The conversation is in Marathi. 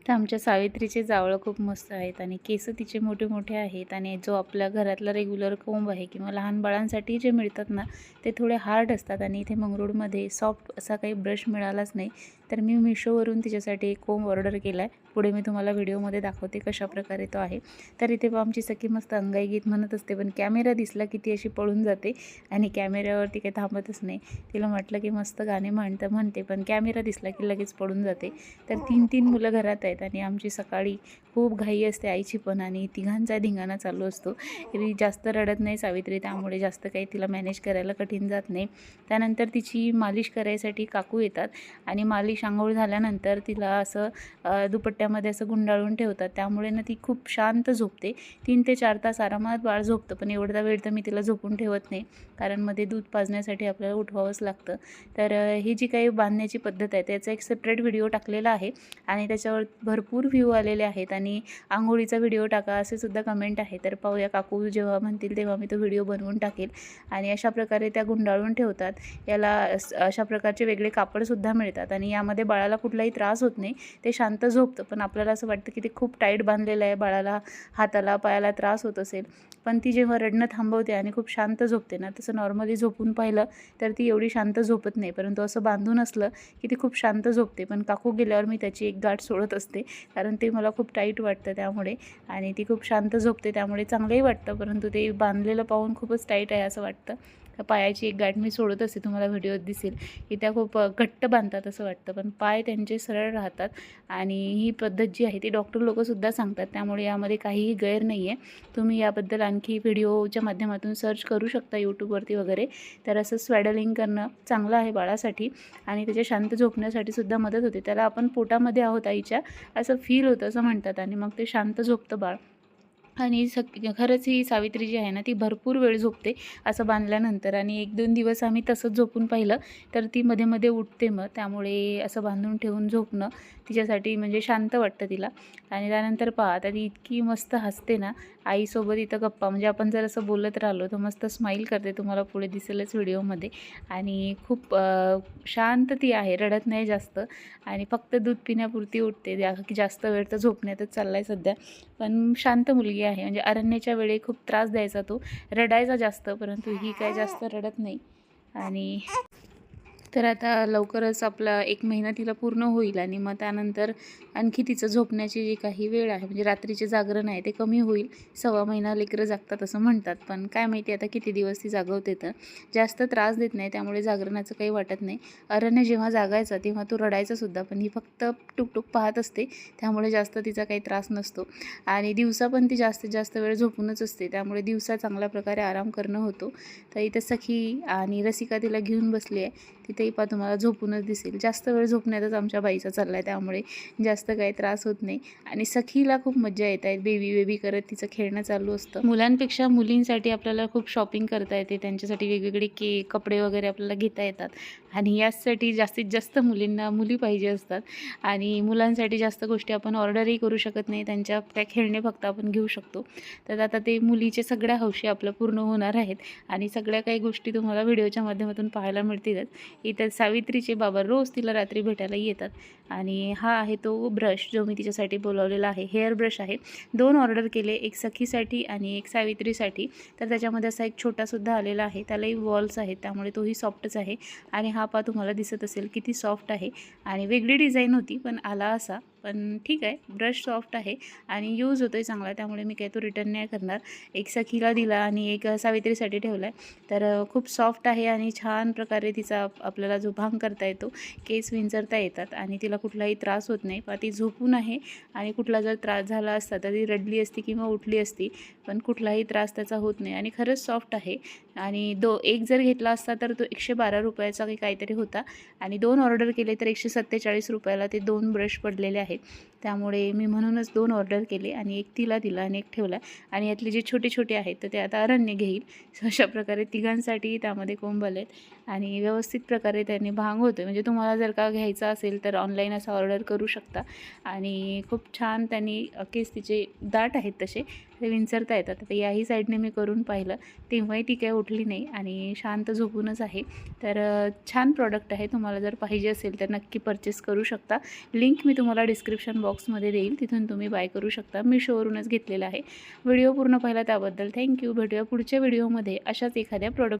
तर आमच्या सावित्रीचे जावळं खूप मस्त आहेत आणि केस तिचे मोठे मोठे आहेत आणि जो आपल्या घरातला रेग्युलर कोंब आहे किंवा लहान बाळांसाठी जे मिळतात ना ते थोडे हार्ड असतात आणि इथे मंगरूळमध्ये सॉफ्ट असा काही ब्रश मिळालाच नाही. तर मी मिशोवरून तिच्यासाठी एक कोंब ऑर्डर केला आहे. पुढे मी तुम्हाला व्हिडिओमध्ये दाखवते कशा प्रकारे तो आहे. तर इथे आमची सखी मस्त अंगाई गीत म्हणत असते, पण कॅमेरा दिसला की ती अशी पळून जाते आणि कॅमेऱ्यावरती काही थांबतच नाही. तिला म्हटलं की मस्त गाणे म्हणते, पण कॅमेरा दिसला की लगेच पळून जाते. तर 3 मुलं घरात आहेत आणि आमची सकाळी खूप घाई असते आईची पण, आणि तिघांचा धिंगाणा चालू असतो. ती जास्त रडत नाही सावित्री, त्यामुळे जास्त काही तिला मॅनेज करायला कठीण जात नाही. त्यानंतर तिची मालिश करायसाठी काकू येतात आणि मालिश आंघोळ झाल्यानंतर तिला असं दुपट्ट्यामध्ये असं गुंडाळून ठेवतात. त्यामुळे ना ती खूप शांत झोपते. 3 ते 4 तास आरामात बाळ झोपतं, पण एवढा वेळ तर मी तिला झोपून ठेवत नाही, कारण मध्ये दूध पाजण्यासाठी आपल्याला उठवावंच लागतं. तर ही जी काही बांधण्याची पद्धत आहे त्याचा एक सेपरेट व्हिडिओ टाकलेला आहे आणि त्याच्यावर भरपूर व्ह्यू आलेले आहेत आणि आंघोळीचा व्हिडिओ टाका असे सुद्धा कमेंट आहे. तर पाहूया, काकू जेव्हा म्हणतील तेव्हा मी तो व्हिडिओ बनवून टाकेल. आणि अशा प्रकारे त्या गुंडाळून ठेवतात. याला अशा प्रकारचे वेगळे कापडसुद्धा मिळतात आणि यामध्ये बाळाला कुठलाही त्रास होत नाही. ते शांत झोपतं, पण आपल्याला असं वाटतं की ते खूप टाईट बांधलेलं आहे, बाळाला हाताला पायाला त्रास होत असेल. पण ती जेव्हा रडणं थांबवते आणि खूप शांत झोपते ना, तसं नॉर्मली झोपून पाहिलं तर ती एवढी शांत झोपत नाही, परंतु असं बांधून असलं की ती खूप शांत झोपते. पण काकू गेल्यावर मी त्याची एक गाठ सोडत असते, कारण ते मला खूप टाईट वाटतं त्यामुळे, आणि ती खूप शांत झोपते त्यामुळे चांगलंही वाटतं. परंतु ते बांधलेलं पाहून खूपच टाईट आहे असं वाटतं. पायाची एक गाठ मी सोडत असते, तुम्हाला व्हिडिओत दिसेल की त्या खूप घट्ट बांधतात असं वाटतं, पण पाय त्यांचे सरळ राहतात. आणि ही पद्धत जी आहे ती डॉक्टर लोकंसुद्धा सांगतात, त्यामुळे यामध्ये काहीही गैर नाही आहे. तुम्ही याबद्दल आणखी व्हिडिओच्या माध्यमातून सर्च करू शकता यूट्यूबवरती वगैरे. तर असं स्वॅडलिंग करणं चांगलं आहे बाळासाठी आणि त्याच्या शांत झोपण्यासाठी सुद्धा मदत होते. त्याला आपण पोटामध्ये आहोत आईच्या असं फील होतं असं म्हणतात आणि मग ते शांत झोपतं बाळ. आणि खरंच ही सावित्री जी आहे ना ती भरपूर वेळ झोपते असं बांधल्यानंतर, आणि 1-2 दिवस आम्ही तसंच झोपून पाहिलं तर ती मध्ये मध्ये उठते. मग त्यामुळे असं बांधून ठेवून झोपणं तिच्यासाठी म्हणजे शांत वाटतं तिला. आणि त्यानंतर पहा, आता ती इतकी मस्त हसते ना आईसोबत इथं गप्पा, म्हणजे आपण जर असं बोलत राहिलो तर मस्त स्माईल करते, तुम्हाला पुढे दिसेलच व्हिडिओमध्ये. आणि खूप शांत ती आहे, रडत नाही जास्त आणि फक्त दूध पिण्यापुरती उठते. जास्त वेळ तर झोपण्यातच चालला आहे सध्या, पण शांत मुलगी आहे. म्हणजे अरण्याच्या वेळी खूप त्रास द्यायचा तो, रडायचा जास्त, परंतु ही काय जास्त रडत नाही. आणि तर आता लवकरच आपला 1 महिना तिला पूर्ण होईल आणि मग त्यानंतर आणखी तिचं झोपण्याची जी काही वेळ आहे, म्हणजे रात्रीचे जागरण आहे ते कमी होईल. 1.25 महिना लेकरं जागतात असं म्हणतात, पण काय माहिती आता किती दिवस ती जागवते. तर जास्त त्रास देत नाही, त्यामुळे जागरणाचं काही वाटत नाही. अरण्य जेव्हा जागायचा तेव्हा तो रडायचा सुद्धा, पण ही फक्त टुकटुक पाहत असते, त्यामुळे जास्त तिचा काही त्रास नसतो. आणि दिवसा पण ती जास्तीत जास्त वेळ झोपूनच असते, त्यामुळे दिवसा चांगल्या प्रकारे आराम करणं होतो. तर इथं सखी आणि रसिका तिला घेऊन बसली आहे. तिथेही पहा तुम्हाला झोपूनच दिसेल. जास्त वेळ झोपण्यातच आमच्या बाईचा चालला आहे, त्यामुळे जास्त काही त्रास होत नाही. आणि सखीला खूप मज्जा येत आहे, बेबी करत तिचं खेळणं चालू असतं. मुलांपेक्षा मुलींसाठी आपल्याला खूप शॉपिंग करता येते, त्यांच्यासाठी वेगवेगळे कपडे वगैरे आपल्याला घेता येतात. आणि यासाठी जास्तीत जास्त मुलींना मुली पाहिजे असतात आणि मुलांसाठी जास्त गोष्टी आपण ऑर्डरही करू शकत नाही, त्यांच्या त्या खेळणे फक्त आपण घेऊ शकतो. तर आता ते मुलीचे सगळ्या हौशी आपल्या पूर्ण होणार आहेत आणि सगळ्या काही गोष्टी तुम्हाला व्हिडिओच्या माध्यमातून पाहायला मिळतीलच. इतर सावित्रीचे बाबा रोज तिला रात्री भेटायला येतात. आणि हा आहे तो ब्रश जो मी तिच्यासाठी बोलावलेला आहे, हेअर ब्रश आहे. 2 ऑर्डर केले, एक सखीसाठी आणि एक सावित्रीसाठी. तर त्याच्यामध्ये असा एक छोटासुद्धा आलेला आहे, त्यालाही वॉल्स आहेत, त्यामुळे तोही सॉफ्टच आहे. आणि हा पहा तुम्हाला दिसत असेल किती सॉफ्ट आहे आणि वेगळी डिझाईन होती पण आला असा, पण ठीक आहे. ब्रश सॉफ्ट आहे आणि यूज होतो आहे चांगला, त्यामुळे मी काही तो रिटर्न नाही करणार. एक सखीला दिला आणि एक सावित्रीसाठी ठेवला आहे. तर खूप सॉफ्ट आहे आणि छान प्रकारे तिचा आपल्याला जो भांग करता येतो, केस विंचरता येतात आणि तिला कुठलाही त्रास होत नाही. ती झोपून आहे आणि कुठला जर त्रास झाला असता तर ती रडली असती किंवा उठली असती, पण कुठलाही त्रास त्याचा होत नाही आणि खरंच सॉफ्ट आहे. आणि एक जर घेतला असता तर तो 112 रुपयाचा काहीतरी होता आणि 2 ऑर्डर केले तर 147 रुपयाला ते 2 ब्रश पडलेले आहेत. त्यामुळे मी म्हणूनच 2 ऑर्डर केले आणि एक तिला दिला आणि एक ठेवला. आणि यातले जे छोटे छोटे आहेत तर ते आता अरण्य घेईल. अशा प्रकारे तिघांसाठी त्यामध्ये कोंब आले आहेत. आणि व्यवस्थित प्रकारे त्याने भांग होतो. म्हणजे तुम्हाला जर का घ्यायचा असेल तर ऑनलाईन असं ऑर्डर करू शकता. आणि खूप छान त्यांनी केस तिचे दाट आहेत तसे ते विंचरता येतात. तर याही साईडने मी करून पाहिलं, तेव्हाही ती काही उठली नाही आणि शांत झोपूनच आहे. तर छान प्रॉडक्ट आहे. तुम्हाला जर पाहिजे असेल तर नक्की परचेस करू शकता. लिंक मी तुम्हाला डिस्क्रिप्शन बॉक्समध्ये देईल, तिथून तुम्ही बाय करू शकता. मी शोरूनच घेतलेला आहे. व्हिडिओ पूर्ण पाहिला त्याबद्दल थँक्यू. भेटूया पुढच्या व्हिडिओमध्ये अशाच एखाद्या प्रॉडक्ट